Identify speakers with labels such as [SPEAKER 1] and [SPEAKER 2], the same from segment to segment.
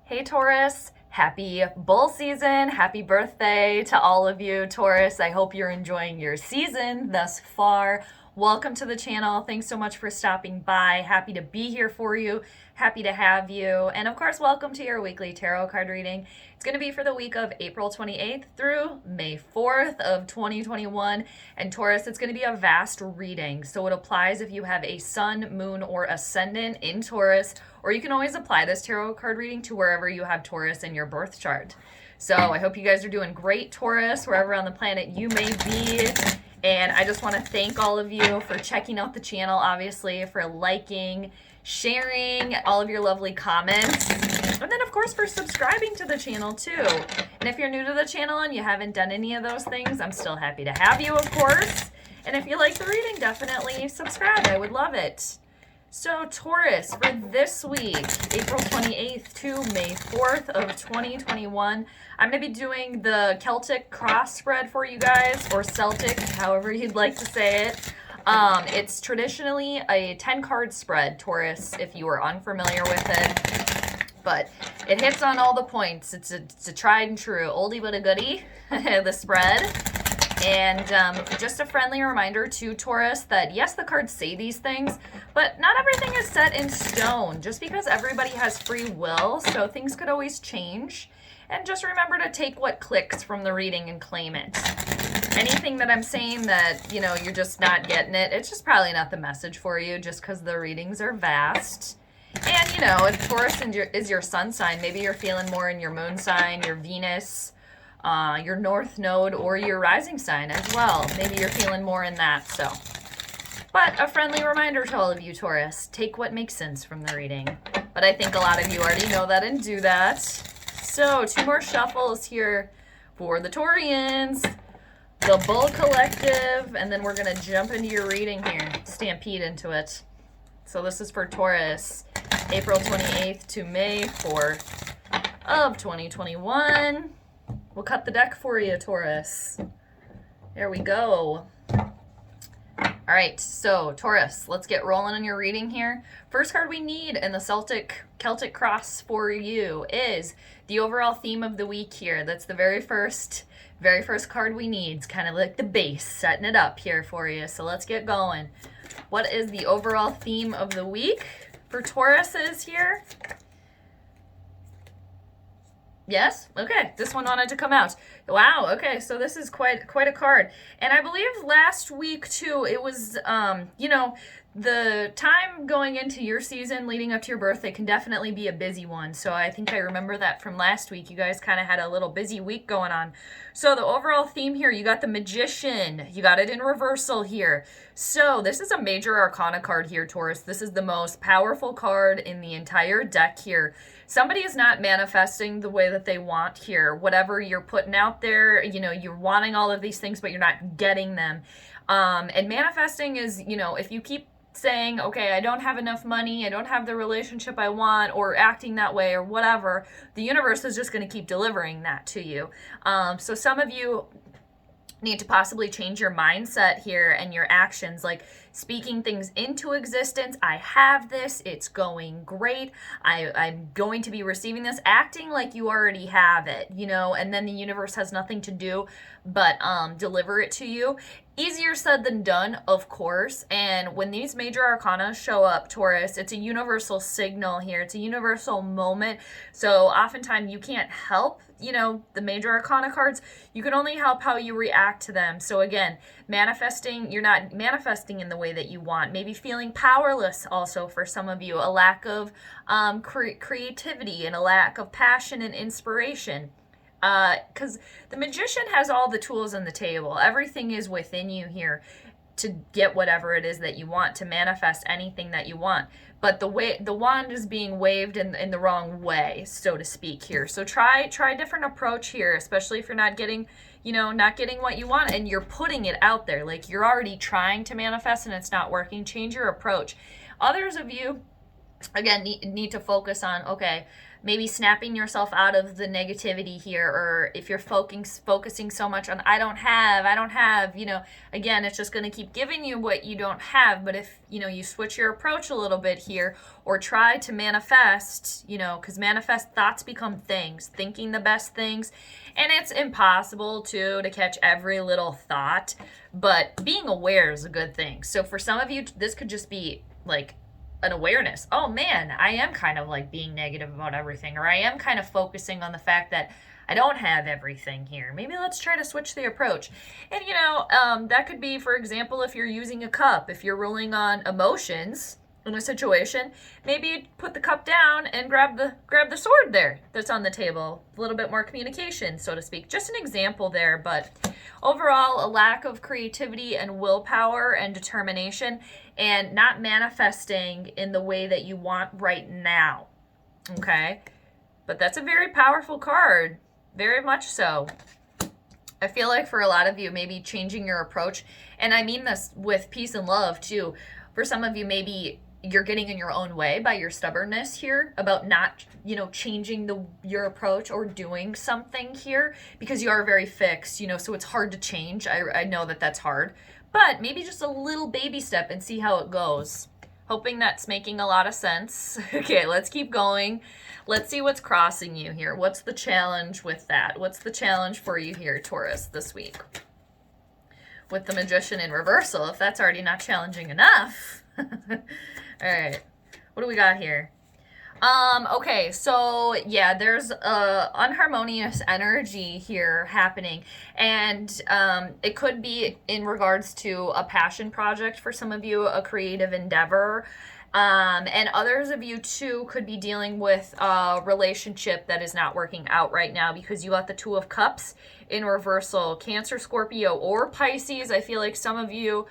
[SPEAKER 1] Hey Taurus, happy bull season. Happy birthday to all of you, Taurus. I hope you're enjoying your season thus far. Welcome to the channel. Thanks so much for stopping by. Happy to be here for you. Happy to have you. And of course, welcome to your weekly tarot card reading. It's going to be for the week of April 28th through May 4th of 2021. And Taurus, it's going to be a vast reading. So it applies if you have a sun, moon, or ascendant in Taurus, or you can always apply this tarot card reading to wherever you have Taurus in your birth chart. So I hope you guys are doing great, Taurus, wherever on the planet you may be. And I just want to thank all of you for checking out the channel, obviously, for liking, sharing, all of your lovely comments. And then, of course, for subscribing to the channel, too. And if you're new to the channel and you haven't done any of those things, I'm still happy to have you, of course. And if you like the reading, definitely subscribe. I would love it. So, Taurus, for this week, April 28th to May 4th of 2021, I'm going to be doing the Celtic cross spread for you guys, or Celtic, however you'd like to say it. It's traditionally a 10-card spread, Taurus, if you are unfamiliar with it. But it hits on all the points. It's a tried and true oldie but a goodie, the spread. And just a friendly reminder to Taurus that yes, the cards say these things, but not everything is set in stone, just because everybody has free will, so things could always change. And just remember to take what clicks from the reading and claim it. Anything that I'm saying that, you're just not getting it, it's just probably not the message for you, just because the readings are vast. And, if Taurus is your sun sign, maybe you're feeling more in your moon sign, your Venus, your north node, or your rising sign as well. Maybe you're feeling more in that, so. But a friendly reminder to all of you, Taurus, take what makes sense from the reading. But I think a lot of you already know that and do that. So, 2 more shuffles here for the Taurians, the Bull Collective, and then we're going to jump into your reading here, stampede into it. So this is for Taurus, April 28th to May 4th of 2021. We'll cut the deck for you, Taurus. There we go. All right, so Taurus, let's get rolling on your reading here. First card we need in the Celtic cross for you is the overall theme of the week here. That's the very first card we need. It's kind of like the base, setting it up here for you. So let's get going. What is the overall theme of the week for Tauruses here? Yes? Okay, this one wanted to come out. Wow, okay, so this is quite a card. And I believe last week, too, it was, the time going into your season leading up to your birthday can definitely be a busy one. So I think I remember that from last week. You guys kind of had a little busy week going on. So the overall theme here, you got the Magician. You got it in reversal here. So this is a major arcana card here, Taurus. This is the most powerful card in the entire deck here. Somebody is not manifesting the way that they want here. Whatever you're putting out there, you're wanting all of these things, but you're not getting them. And manifesting is, if you keep saying, okay, I don't have enough money, I don't have the relationship I want, or acting that way, or whatever, the universe is just going to keep delivering that to you. So some of you need to possibly change your mindset here and your actions, like speaking things into existence. I have this, it's going great, I'm going to be receiving this, acting like you already have it, and then the universe has nothing to do but deliver it to you. Easier said than done, of course. And when these major arcana show up, Taurus, it's a universal signal here. It's a universal moment. So oftentimes you can't help, the major arcana cards. You can only help how you react to them. So again, manifesting, you're not manifesting in the way that you want. Maybe feeling powerless also for some of you. A lack of creativity and a lack of passion and inspiration. Because the Magician has all the tools on the table. Everything is within you here to get whatever it is that you want, to manifest anything that you want. But the wand is being waved in the wrong way, so to speak here. So try a different approach here, especially if you're not getting what you want and you're putting it out there. Like you're already trying to manifest and it's not working. Change your approach. Others of you again, need to focus on, okay, maybe snapping yourself out of the negativity here, or if you're focusing so much on I don't have, again, it's just going to keep giving you what you don't have. But if you switch your approach a little bit here, or try to manifest, because manifest thoughts become things, thinking the best things, and it's impossible to catch every little thought, but being aware is a good thing. So for some of you, this could just be like an awareness. Oh man, I am kind of like being negative about everything, or I am kind of focusing on the fact that I don't have everything here. Maybe let's try to switch the approach. And that could be, for example, if you're using a cup, if you're ruling on emotions in a situation, maybe put the cup down and grab the sword there that's on the table. A little bit more communication, so to speak. Just an example there, but overall, a lack of creativity and willpower and determination, and not manifesting in the way that you want right now. Okay? But that's a very powerful card. Very much so. I feel like for a lot of you, maybe changing your approach, and I mean this with peace and love too. For some of you, maybe you're getting in your own way by your stubbornness here about not, changing your approach or doing something here, because you are very fixed, so it's hard to change. I know that that's hard, but maybe just a little baby step and see how it goes. Hoping that's making a lot of sense. Okay, let's keep going. Let's see what's crossing you here. What's the challenge with that? What's the challenge for you here, Taurus, this week? With the Magician in reversal, if that's already not challenging enough. All right, what do we got here? Okay, so yeah, there's unharmonious energy here happening, and it could be in regards to a passion project for some of you, a creative endeavor, and others of you too could be dealing with a relationship that is not working out right now, because you got the Two of Cups in reversal. Cancer, Scorpio, or Pisces. I feel like some of you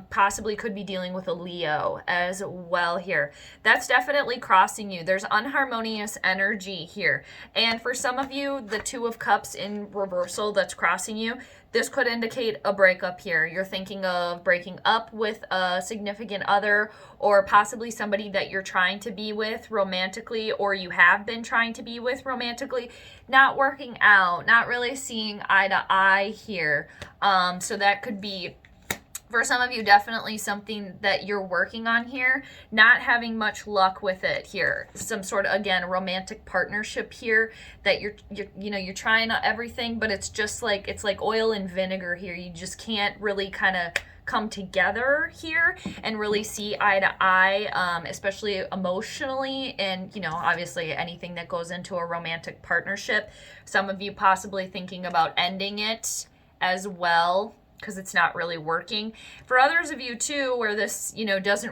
[SPEAKER 1] possibly could be dealing with a Leo as well here. That's definitely crossing you. There's unharmonious energy here. And for some of you, the Two of Cups in reversal that's crossing you, this could indicate a breakup here. You're thinking of breaking up with a significant other, or possibly somebody that you're trying to be with romantically, or you have been trying to be with romantically, not working out, not really seeing eye to eye here. So that could be, for some of you, definitely something that you're working on here, not having much luck with it here. Some sort of, again, a romantic partnership here that you're trying everything, but it's just like, it's like oil and vinegar here. You just can't really kind of come together here and really see eye to eye, especially emotionally, and obviously anything that goes into a romantic partnership. Some of you possibly thinking about ending it as well, because it's not really working. For others of you too, where this doesn't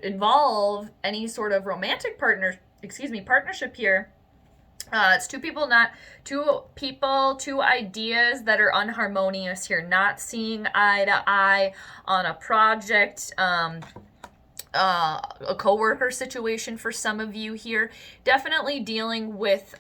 [SPEAKER 1] involve any sort of romantic partnership here, it's two people, two ideas that are unharmonious here, not seeing eye to eye on a project, a coworker situation for some of you here. Definitely dealing with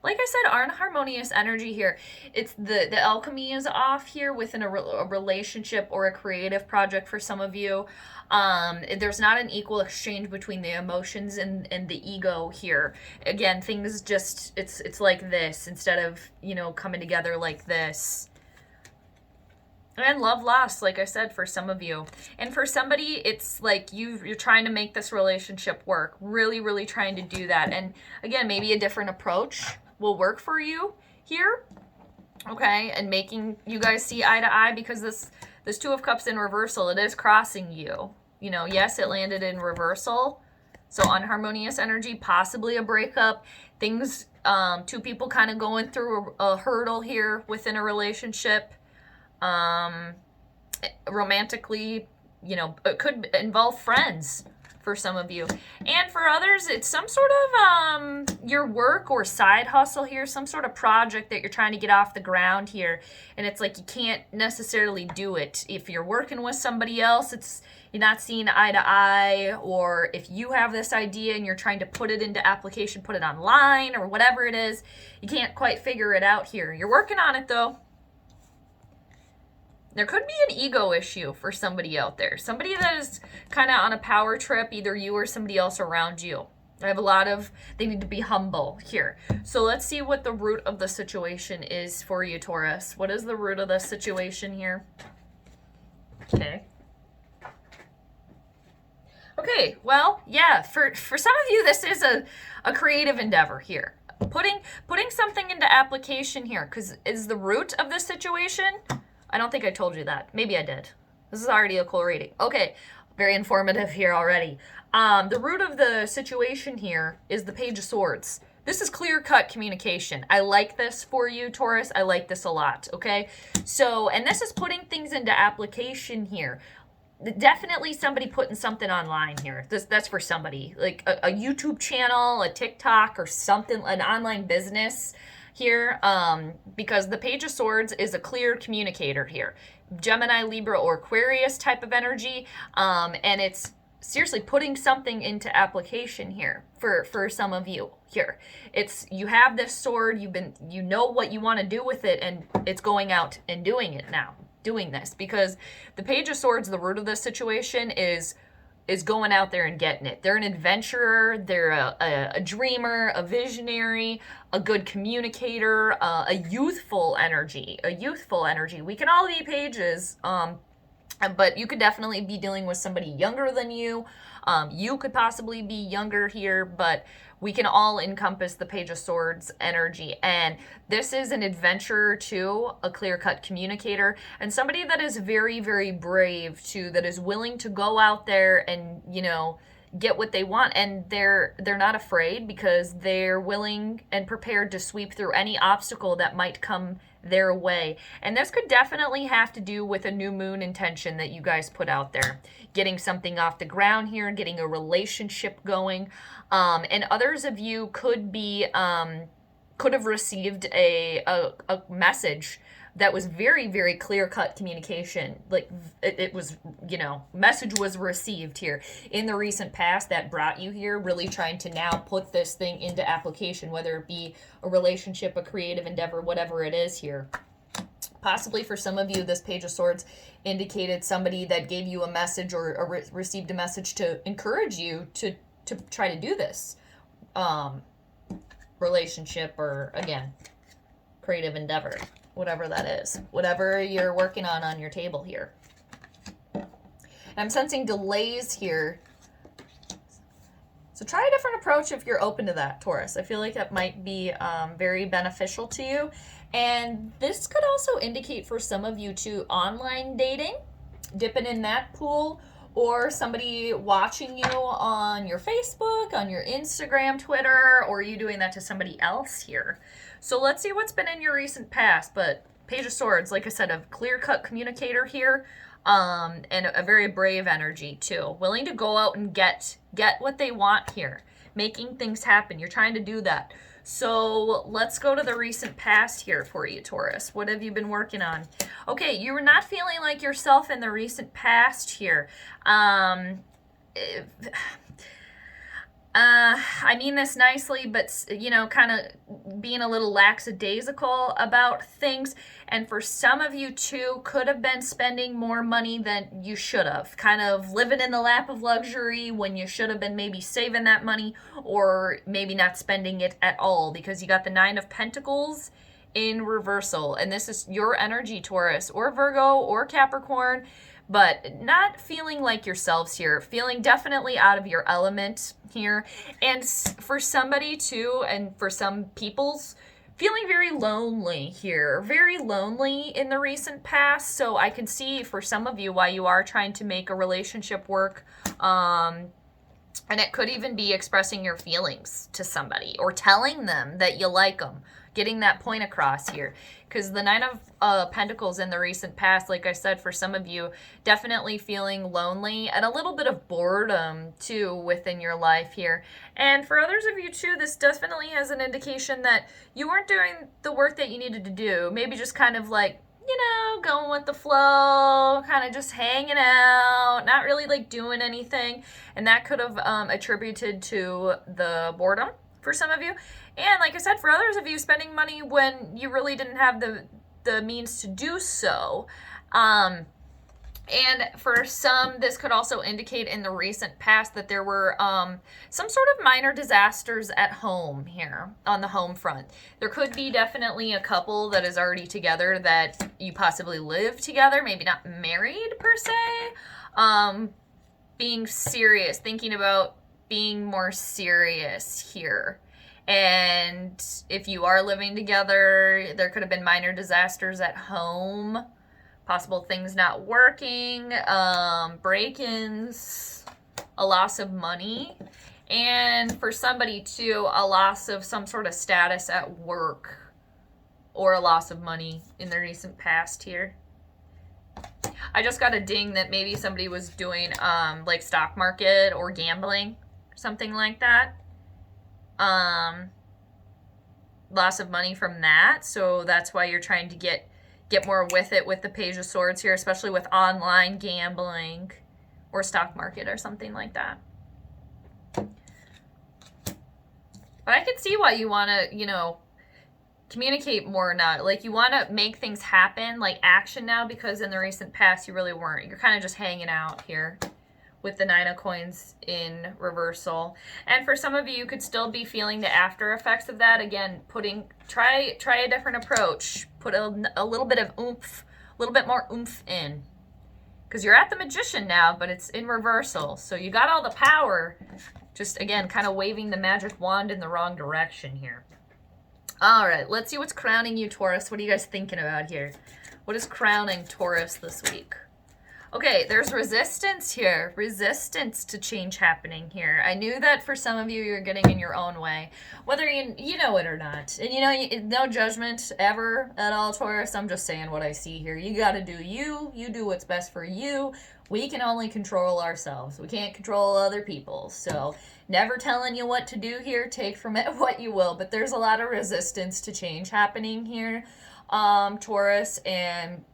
[SPEAKER 1] like I said, unharmonious energy here. It's the alchemy is off here within a relationship or a creative project for some of you. There's not an equal exchange between the emotions and the ego here. Again, things just, it's like this instead of, coming together like this. And love lost, like I said, for some of you. And for somebody, it's like you're trying to make this relationship work. Really, really trying to do that. And again, maybe a different approach will work for you here. Okay, and making you guys see eye to eye, because this Two of Cups in reversal, it is crossing you. Yes, it landed in reversal. So unharmonious energy, possibly a breakup. Things, two people kind of going through a hurdle here within a relationship. Romantically, it could involve friends for some of you. And for others, it's some sort of your work or side hustle here, some sort of project that you're trying to get off the ground here. And it's like you can't necessarily do it. If you're working with somebody else, you're not seeing eye to eye, or if you have this idea and you're trying to put it into application, put it online or whatever it is, you can't quite figure it out here. You're working on it though. There could be an ego issue for somebody out there. Somebody that is kind of on a power trip, either you or somebody else around you. I have a lot of, they need to be humble here. So let's see what the root of the situation is for you, Taurus. What is the root of the situation here? Okay. Okay, well, yeah, for some of you, this is a creative endeavor here. Putting something into application here, because is the root of this situation? I don't think I told you that. Maybe I did. This is already a cool reading. Okay, very informative here already. The root of the situation here is the Page of Swords. This is clear-cut communication. I like this for you, Taurus. I like this a lot, okay? So, and this is putting things into application here. Definitely somebody putting something online here. That's for somebody. Like a YouTube channel, a TikTok, or something, an online business here, because the Page of Swords is a clear communicator here. Gemini, Libra, or Aquarius type of energy, and it's seriously putting something into application here for some of you here. It's, you have this sword, you know what you want to do with it, and it's going out and doing it now, doing this, because the Page of Swords, the root of this situation is going out there and getting it. They're an adventurer, they're a dreamer, a visionary, a good communicator, a youthful energy. We can all be pages, but you could definitely be dealing with somebody younger than you. You could possibly be younger here, but we can all encompass the Page of Swords energy. And this is an adventurer too, a clear-cut communicator, and somebody that is very, very brave too, that is willing to go out there and, you know, get what they want. And they're not afraid, because they're willing and prepared to sweep through any obstacle that might come their way. And this could definitely have to do with a new moon intention that you guys put out there, getting something off the ground here, getting a relationship going. And others of you could be could have received a message that was very, very clear-cut communication. Like it was, you know, message was received here in the recent past that brought you here, really trying to now put this thing into application, whether it be a relationship, a creative endeavor, whatever it is here. Possibly for some of you, this Page of Swords indicated somebody that gave you a message or received a message to encourage you to try to do this relationship, or again, creative endeavor, whatever that is, whatever you're working on your table here. And I'm sensing delays here. So try a different approach if you're open to that, Taurus. I feel like that might be very beneficial to you. And this could also indicate for some of you too, online dating, dipping in that pool, or somebody watching you on your Facebook, on your Instagram, Twitter, or you doing that to somebody else here. So let's see what's been in your recent past. But Page of Swords, like I said, a clear-cut communicator here, and a very brave energy too. Willing to go out and get what they want here. Making things happen. You're trying to do that. So let's go to the recent past here for you, Taurus. What have you been working on? Okay, you were not feeling like yourself in the recent past here. I mean this nicely, but, you know, kind of being a little lackadaisical about things. And for some of you, too, could have been spending more money than you should have. Kind of living in the lap of luxury when you should have been maybe saving that money, or maybe not spending it at all, because you got the Nine of Pentacles in reversal. And this is your energy, Taurus, or Virgo, or Capricorn. But not feeling like yourselves here, feeling definitely out of your element here. And for somebody too, and for some peoples, feeling very lonely here, very lonely in the recent past. So I can see for some of you why you are trying to make a relationship work. And it could even be expressing your feelings to somebody, or telling them that you like them, getting that point across here. Because the Nine of Pentacles in the recent past, like I said, for some of you, definitely feeling lonely and a little bit of boredom too within your life here. And for others of you too, this definitely has an indication that you weren't doing the work that you needed to do. Maybe just kind of like, you know, going with the flow, kind of just hanging out, not really like doing anything. And that could have attributed to the boredom for some of you. And like I said, for others of you, spending money when you really didn't have the means to do so. And for some, this could also indicate in the recent past that there were some sort of minor disasters at home here on the home front. There could be definitely a couple that is already together that you possibly live together, maybe not married per se. Being serious, thinking about being more serious here. And if you are living together, there could have been minor disasters at home. Possible things not working, break-ins, a loss of money, and for somebody too, a loss of some sort of status at work or a loss of money in the recent past here. I just got a ding that maybe somebody was doing like stock market or gambling, something like that. Loss of money from that, so that's why you're trying to get more with it with the Page of Swords here, especially with online gambling or stock market or something like that. But I can see why you want to, you know, communicate more now. Like, you want to make things happen, like action now, because in the recent past you really weren't. You're kind of just hanging out here with the Nine of Coins in reversal. And for some of you, you could still be feeling the after effects of that. Again, try a different approach. Put a little bit of oomph, a little bit more oomph in. Because you're at the Magician now, but it's in reversal. So you got all the power, just again, kind of waving the magic wand in the wrong direction here. All right, let's see what's crowning you, Taurus. What are you guys thinking about here? What is crowning Taurus this week? Okay, there's resistance here. Resistance to change happening here. I knew that for some of you, you're getting in your own way, whether you know it or not. And you know, no judgment ever at all, Taurus. I'm just saying what I see here. You got to do you. You do what's best for you. We can only control ourselves. We can't control other people. So never telling you what to do here. Take from it what you will. But there's a lot of resistance to change happening here, Taurus. And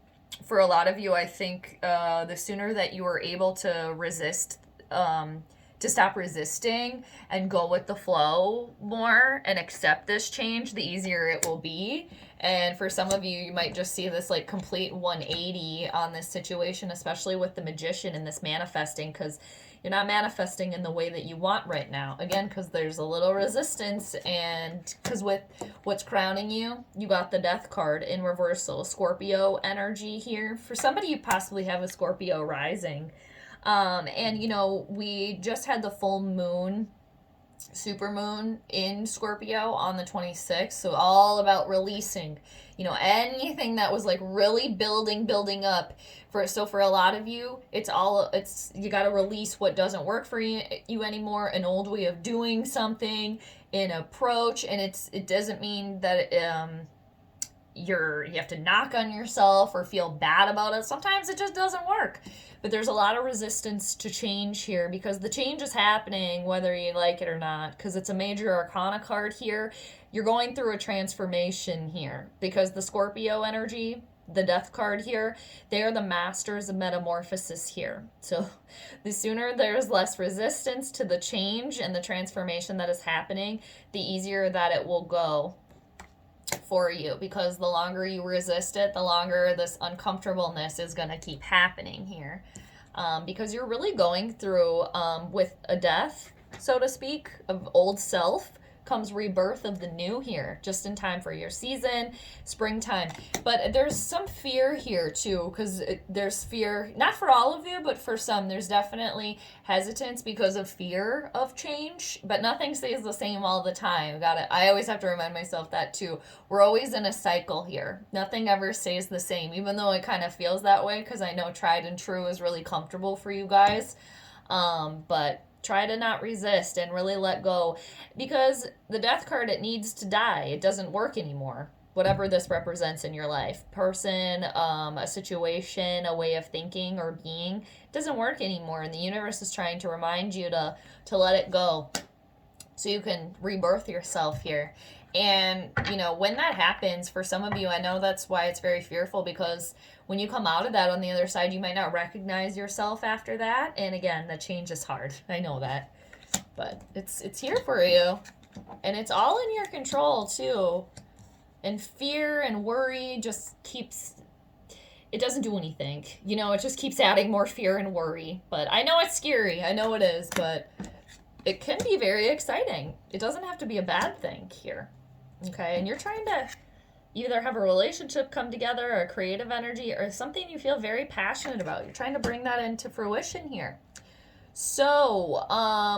[SPEAKER 1] for a lot of you, I think the sooner that you are able to resist, to stop resisting and go with the flow more and accept this change, the easier it will be. And for some of you, you might just see this like complete 180 on this situation, especially with the Magician and this manifesting, because you're not manifesting in the way that you want right now. Again, because there's a little resistance, and because with what's crowning you, you got the Death card in reversal. Scorpio energy here. For somebody, you possibly have a Scorpio rising. And, you know, we just had the full moon, super moon in Scorpio on the 26th. So all about releasing, you know, anything that was like really building up. For a lot of you, you got to release what doesn't work for you anymore, an old way of doing something, an approach. And it doesn't mean that you have to knock on yourself or feel bad about it. Sometimes it just doesn't work. But there's a lot of resistance to change here because the change is happening whether you like it or not, because it's a major arcana card here. You're going through a transformation here because the Scorpio energy, the Death card here, they are the masters of metamorphosis here. So the sooner there's less resistance to the change and the transformation that is happening, the easier that it will go for you, because the longer you resist it, the longer this uncomfortableness is going to keep happening here, because you're really going through with a death, so to speak, of old self comes rebirth of the new here, just in time for your season, springtime. But there's some fear here too, because there's fear, not for all of you, but for some, there's definitely hesitance because of fear of change, but nothing stays the same all the time. I always have to remind myself that too. We're always in a cycle here. Nothing ever stays the same, even though it kind of feels that way, because I know tried and true is really comfortable for you guys. But try to not resist and really let go, because the Death card, it needs to die. It doesn't work anymore. Whatever this represents in your life, person, a situation, a way of thinking or being, doesn't work anymore. And the universe is trying to remind you to let it go so you can rebirth yourself here. And, you know, when that happens, for some of you, I know that's why it's very fearful, because when you come out of that on the other side, you might not recognize yourself after that. And again, the change is hard. I know that. But it's here for you. And it's all in your control, too. And fear and worry just keeps it doesn't do anything. You know, it just keeps adding more fear and worry. But I know it's scary. I know it is, but it can be very exciting. It doesn't have to be a bad thing here. Okay? And you're trying to either have a relationship come together, or creative energy, or something you feel very passionate about. You're trying to bring that into fruition here. So,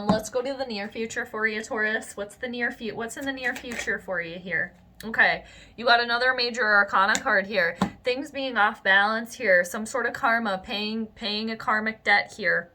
[SPEAKER 1] let's go to the near future for you, Taurus. What's in the near future for you here? Okay, you got another major arcana card here. Things being off balance here, some sort of karma, paying a karmic debt here.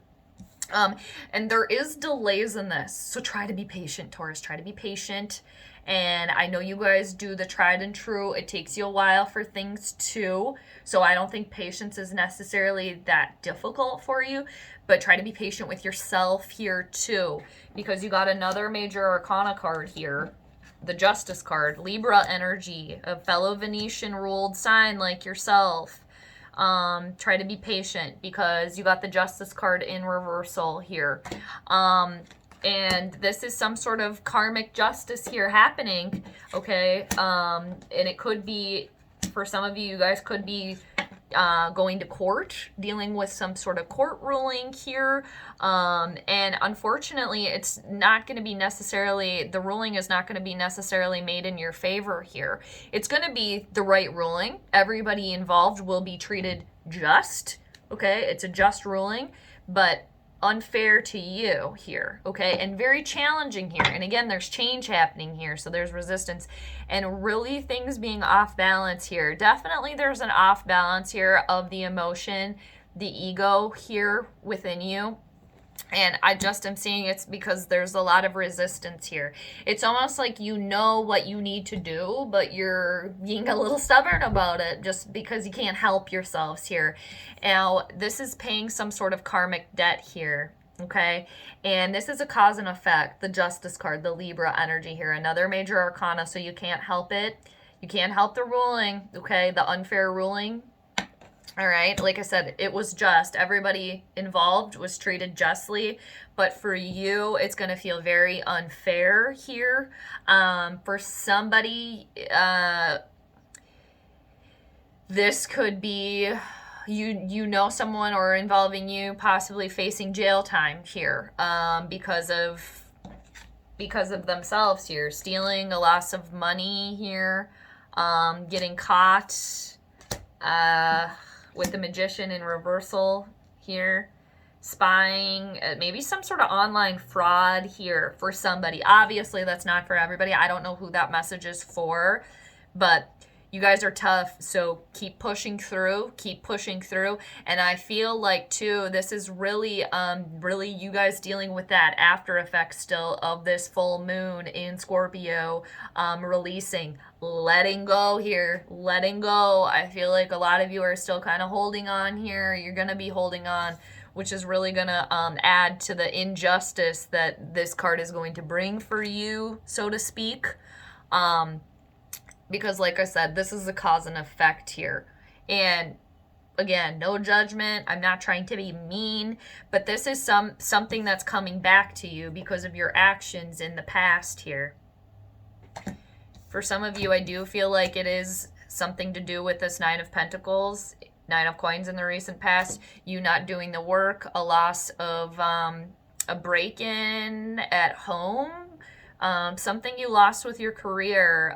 [SPEAKER 1] And there is delays in this, so try to be patient, Taurus. Try to be patient. And I know you guys do the tried and true. It takes you a while for things too. So I don't think patience is necessarily that difficult for you, but try to be patient with yourself here too, because you got another major arcana card here. The Justice card, Libra energy, a fellow Venetian ruled sign like yourself. Try to be patient because you got the Justice card in reversal here. And this is some sort of karmic justice here happening, okay? And it could be, for some of you, you guys could be going to court, dealing with some sort of court ruling here. And unfortunately, it's not going to be necessarily, the ruling is not going to be necessarily made in your favor here. It's going to be the right ruling. Everybody involved will be treated just, okay? It's a just ruling, but unfair to you here, okay? And very challenging here. And again, there's change happening here, so there's resistance and really things being off balance here. Definitely there's an off balance here of the emotion, the ego here within you. And I just am seeing it's because there's a lot of resistance here. It's almost like you know what you need to do, but you're being a little stubborn about it just because you can't help yourselves here. Now, this is paying some sort of karmic debt here, okay? And this is a cause and effect, the Justice card, the Libra energy here, another major arcana, so you can't help it. You can't help the ruling, okay? The unfair ruling. All right, like I said, it was just. Everybody involved was treated justly, but for you, it's going to feel very unfair here. For somebody, this could be you know someone or involving you possibly facing jail time here because of themselves here, stealing, a loss of money here, getting caught. With the Magician in reversal here, spying, maybe some sort of online fraud here for somebody. Obviously, that's not for everybody. I don't know who that message is for, but you guys are tough, so keep pushing through, and I feel like, too, this is really you guys dealing with that after effect still of this full moon in Scorpio, releasing, letting go here, letting go. I feel like a lot of you are still kind of holding on here. You're going to be holding on, which is really going to add to the injustice that this card is going to bring for you, so to speak. Because like I said, this is a cause and effect here. And again, no judgment. I'm not trying to be mean, but this is something that's coming back to you because of your actions in the past here. For some of you, I do feel like it is something to do with this Nine of Pentacles, Nine of Coins in the recent past, you not doing the work, a loss of a break-in at home, something you lost with your career,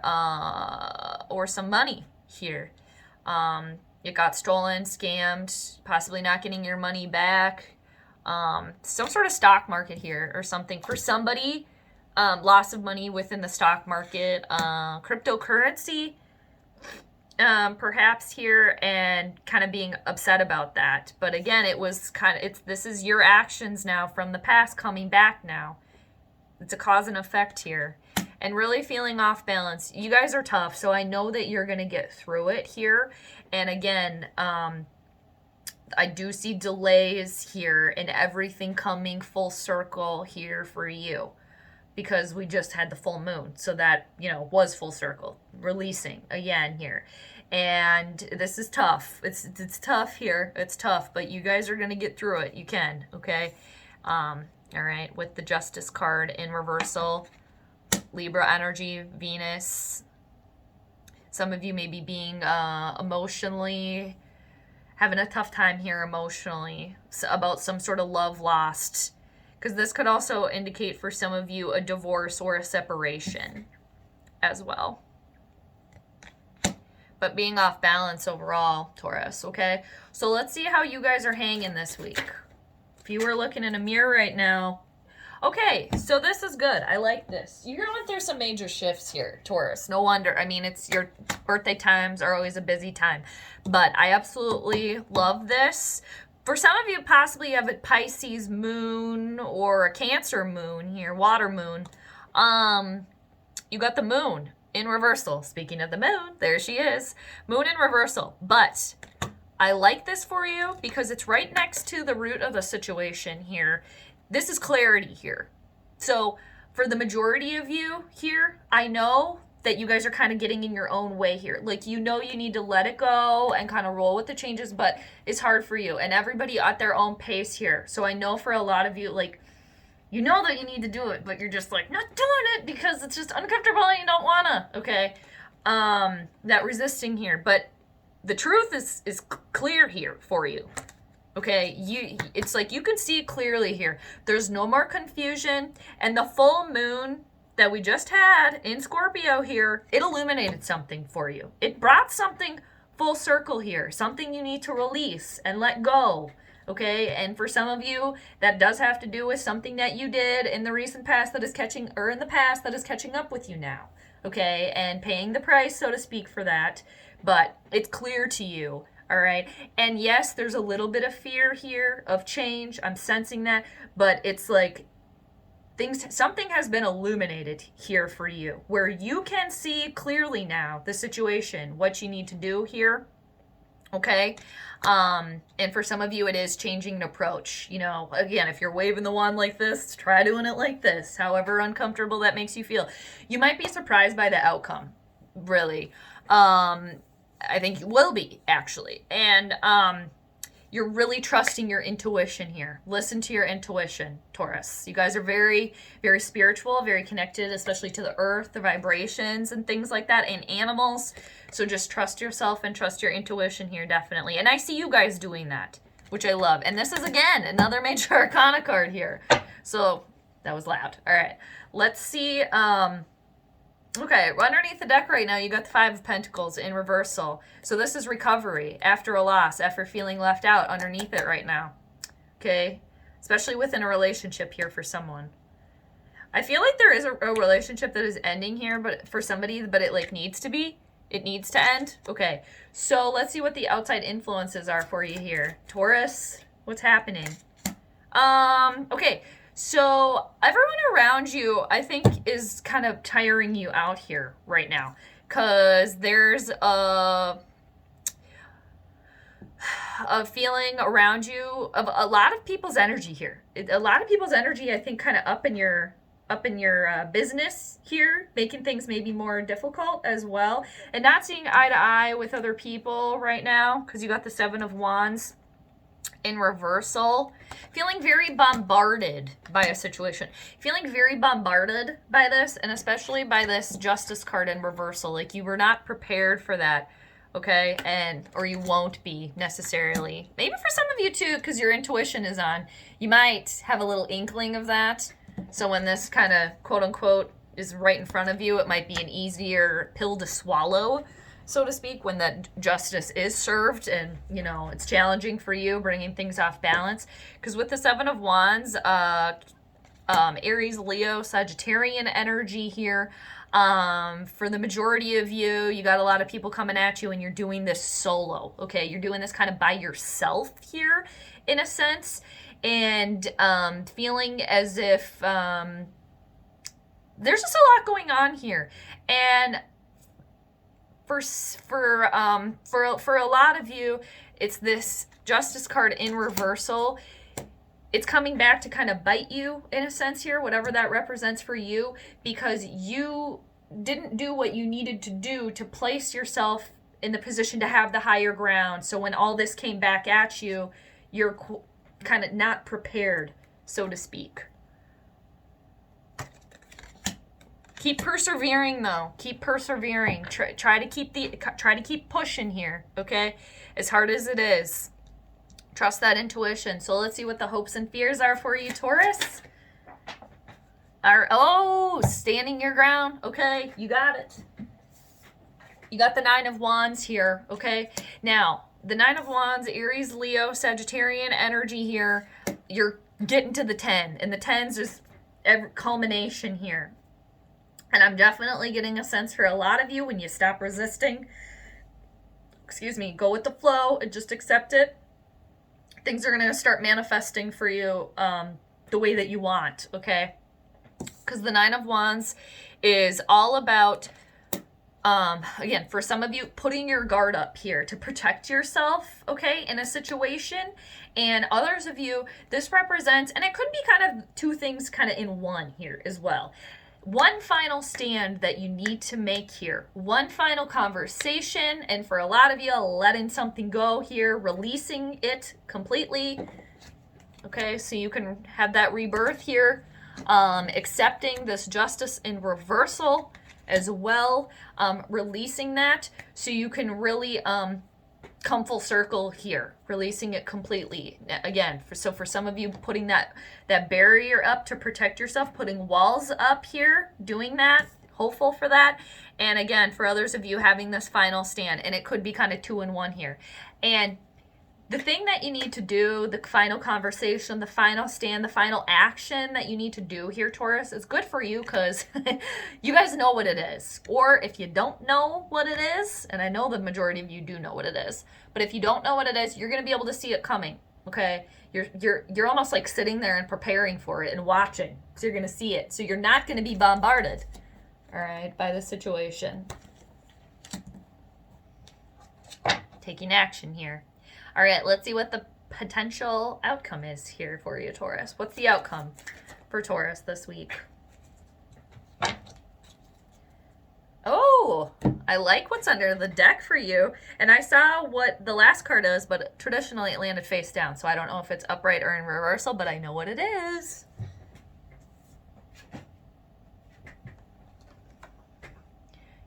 [SPEAKER 1] or some money here. It got stolen, scammed, possibly not getting your money back. Some sort of stock market here or something. For somebody, loss of money within the stock market, cryptocurrency, perhaps here, and kind of being upset about that. But again, it was this is your actions now from the past coming back now. It's a cause and effect here. And really feeling off balance. You guys are tough, so I know that you're going to get through it here. And again, I do see delays here and everything coming full circle here for you. Because we just had the full moon. So that, was full circle. Releasing again here. And this is tough. It's tough here. It's tough. But you guys are going to get through it. You can, okay? All right, with the Justice card in reversal, Libra energy, Venus. Some of you may be being emotionally having a tough time here emotionally about some sort of love lost. Because this could also indicate for some of you a divorce or a separation as well. But being off balance overall, Taurus, okay? So let's see how you guys are hanging this week. If you were looking in a mirror right now, okay, so this is good. I like this. You're going through some major shifts here, Taurus. No wonder. I mean, it's your birthday times are always a busy time. But I absolutely love this. For some of you, possibly you have a Pisces moon or a Cancer moon here, water moon. You got the moon in reversal. Speaking of the moon, there she is. Moon in reversal. But I like this for you because it's right next to the root of the situation here. This is clarity here. So for the majority of you here, I know that you guys are kind of getting in your own way here. Like, you know, you need to let it go and kind of roll with the changes, but it's hard for you. And everybody at their own pace here. So I know for a lot of you, like, you know that you need to do it, but you're just like, not doing it because it's just uncomfortable and you don't wanna, okay? That resisting here. But the truth is clear here for you. Okay, it's like you can see it clearly here. There's no more confusion, and the full moon that we just had in Scorpio here, it illuminated something for you. It brought something full circle here, something you need to release and let go. Okay, and for some of you, that does have to do with something that you did in the recent past that is catching up with you now. Okay, and paying the price, so to speak, for that. But it's clear to you. All right. And yes, there's a little bit of fear here of change. I'm sensing that, but it's like something has been illuminated here for you where you can see clearly now the situation, what you need to do here. Okay. And for some of you, it is changing an approach. You know, again, if you're waving the wand like this, try doing it like this, however uncomfortable that makes you feel. You might be surprised by the outcome, really. I think you will be, actually. And you're really trusting your intuition here. Listen to your intuition, Taurus. You guys are very, very spiritual, very connected, especially to the earth, the vibrations and things like that, and animals. So just trust yourself and trust your intuition here, definitely. And I see you guys doing that, which I love. And this is, again, another major arcana card here. So that was loud. All right. Let's see. Okay, underneath the deck right now, you got the Five of Pentacles in reversal. So this is recovery after a loss, after feeling left out underneath it right now. Okay, especially within a relationship here for someone. I feel like there is a relationship that is ending here, but for somebody, but it like needs to be. It needs to end. Okay, so let's see what the outside influences are for you here. Taurus, what's happening? Okay. So everyone around you, I think, is kind of tiring you out here right now because there's a feeling around you of a lot of people's energy here. A lot of people's energy, I think, kind of up in your business here, making things maybe more difficult as well, and not seeing eye to eye with other people right now because you got the Seven of Wands in reversal, feeling very bombarded by a situation, feeling very bombarded by this, and especially by this Justice card in reversal. Like you were not prepared for that, okay? Or you won't be necessarily. Maybe for some of you too, because your intuition is on. You might have a little inkling of that. So when this kind of quote unquote is right in front of you, it might be an easier pill to swallow, so to speak, when that justice is served and, you know, it's challenging for you, bringing things off balance. Because with the Seven of Wands, Aries, Leo, Sagittarian energy here. For the majority of you, you got a lot of people coming at you and you're doing this solo, okay? You're doing this kind of by yourself here, in a sense, and feeling as if there's just a lot going on here. And for a lot of you, it's this Justice card in reversal. It's coming back to kind of bite you in a sense here, whatever that represents for you, because you didn't do what you needed to do to place yourself in the position to have the higher ground. So when all this came back at you, you're kind of not prepared, so to speak. Keep persevering though. Keep persevering. Try to keep pushing here, okay? As hard as it is. Trust that intuition. So let's see what the hopes and fears are for you, Taurus. Standing your ground. Okay, you got it. You got the Nine of Wands here, okay? Now, the Nine of Wands, Aries, Leo, Sagittarian energy here. You're getting to the 10, and the 10's just culmination here. And I'm definitely getting a sense for a lot of you when you stop resisting. Go with the flow and just accept it. Things are going to start manifesting for you the way that you want, okay? Because the Nine of Wands is all about, again, for some of you, putting your guard up here to protect yourself, okay, in a situation. And others of you, this represents, and it could be kind of two things kind of in one here as well. One final stand that you need to make here. One final conversation, and for a lot of you, letting something go here, releasing it completely. Okay, so you can have that rebirth here. Accepting this justice in reversal as well. Releasing that so you can really come full circle here, releasing it completely. Again, for some of you, putting that barrier up to protect yourself, putting walls up here, doing that, hopeful for that. And again, for others of you, having this final stand, and it could be kind of 2 in 1 here. And the thing that you need to do, the final conversation, the final stand, the final action that you need to do here, Taurus, is good for you because you guys know what it is. Or if you don't know what it is, and I know the majority of you do know what it is, but if you don't know what it is, you're going to be able to see it coming, okay? You're almost like sitting there and preparing for it and watching, so you're going to see it. So you're not going to be bombarded, all right, by the situation. Taking action here. All right, let's see what the potential outcome is here for you, Taurus. What's the outcome for Taurus this week? Oh, I like what's under the deck for you. And I saw what the last card is, but traditionally it landed face down. So I don't know if it's upright or in reversal, but I know what it is.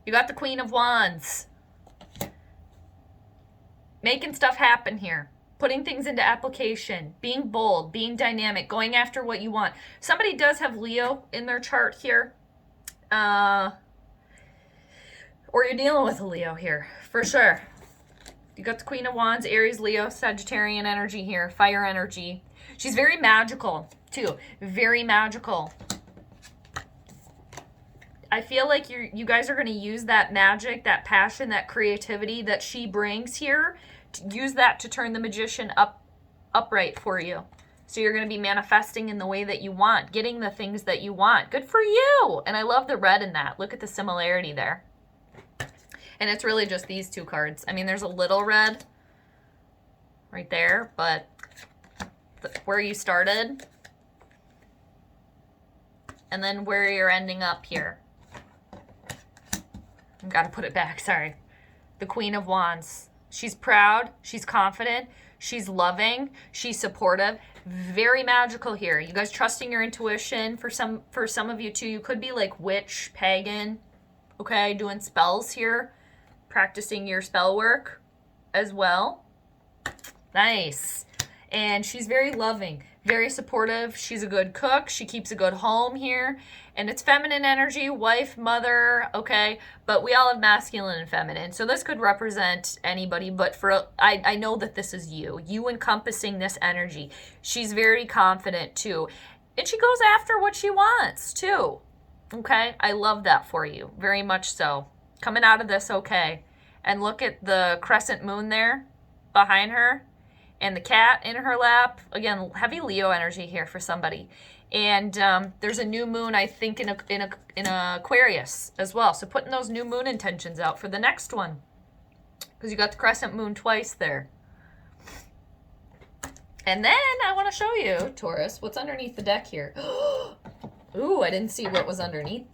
[SPEAKER 1] You got the Queen of Wands. Making stuff happen here. Putting things into application. Being bold. Being dynamic. Going after what you want. Somebody does have Leo in their chart here. Or you're dealing with a Leo here. For sure. You got the Queen of Wands, Aries, Leo, Sagittarian energy here. Fire energy. She's very magical, too. Very magical. I feel like you guys are going to use that magic, that passion, that creativity that she brings here. Use that to turn the magician upright for you. So you're going to be manifesting in the way that you want, getting the things that you want. Good for you. And I love the red in that. Look at the similarity there. And it's really just these two cards. I mean, there's a little red right there, but where you started and then where you're ending up here. I've got to put it back, sorry. The Queen of Wands. She's proud, she's confident, she's loving, she's supportive. Very magical here. You guys trusting your intuition. For some of you too, you could be like witch, pagan, okay, doing spells here, practicing your spell work as well. Nice. And she's very loving, very supportive. She's a good cook. She keeps a good home here. And it's feminine energy, wife, mother, okay? But we all have masculine and feminine. So this could represent anybody, but I know that this is you. You encompassing this energy. She's very confident too. And she goes after what she wants too, okay? I love that for you, very much so. Coming out of this okay. And look at the crescent moon there behind her. And the cat in her lap. Again, heavy Leo energy here for somebody. And there's a new moon, I think, in Aquarius as well. So putting those new moon intentions out for the next one. Because you got the crescent moon twice there. And then I want to show you, Taurus, what's underneath the deck here. Ooh, I didn't see what was underneath.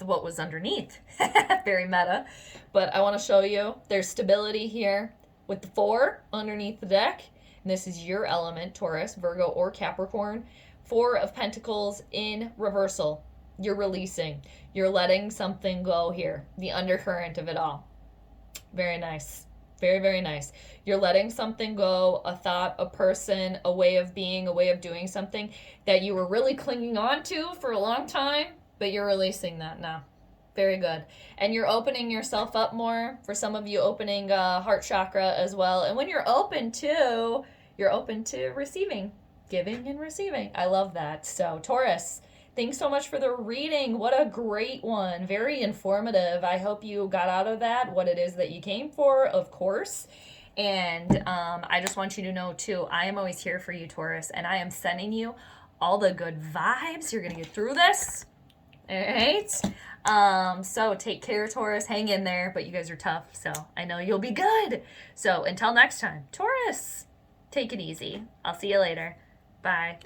[SPEAKER 1] Very meta. But I want to show you there's stability here with the 4 underneath the deck. And this is your element, Taurus, Virgo, or Capricorn. 4 of Pentacles in reversal. You're releasing. You're letting something go here. The undercurrent of it all. Very nice. Very, very nice. You're letting something go, a thought, a person, a way of being, a way of doing something that you were really clinging on to for a long time, but you're releasing that now. Very good. And you're opening yourself up more. For some of you, opening heart chakra as well. And when you're open to receiving, giving and receiving. I love that. So, Taurus, thanks so much for the reading. What a great one. Very informative. I hope you got out of that what it is that you came for, of course. And I just want you to know, too, I am always here for you, Taurus, and I am sending you all the good vibes. You're going to get through this. All right. So take care, Taurus. Hang in there, but you guys are tough, so I know you'll be good. So until next time, Taurus, take it easy. I'll see you later. Bye.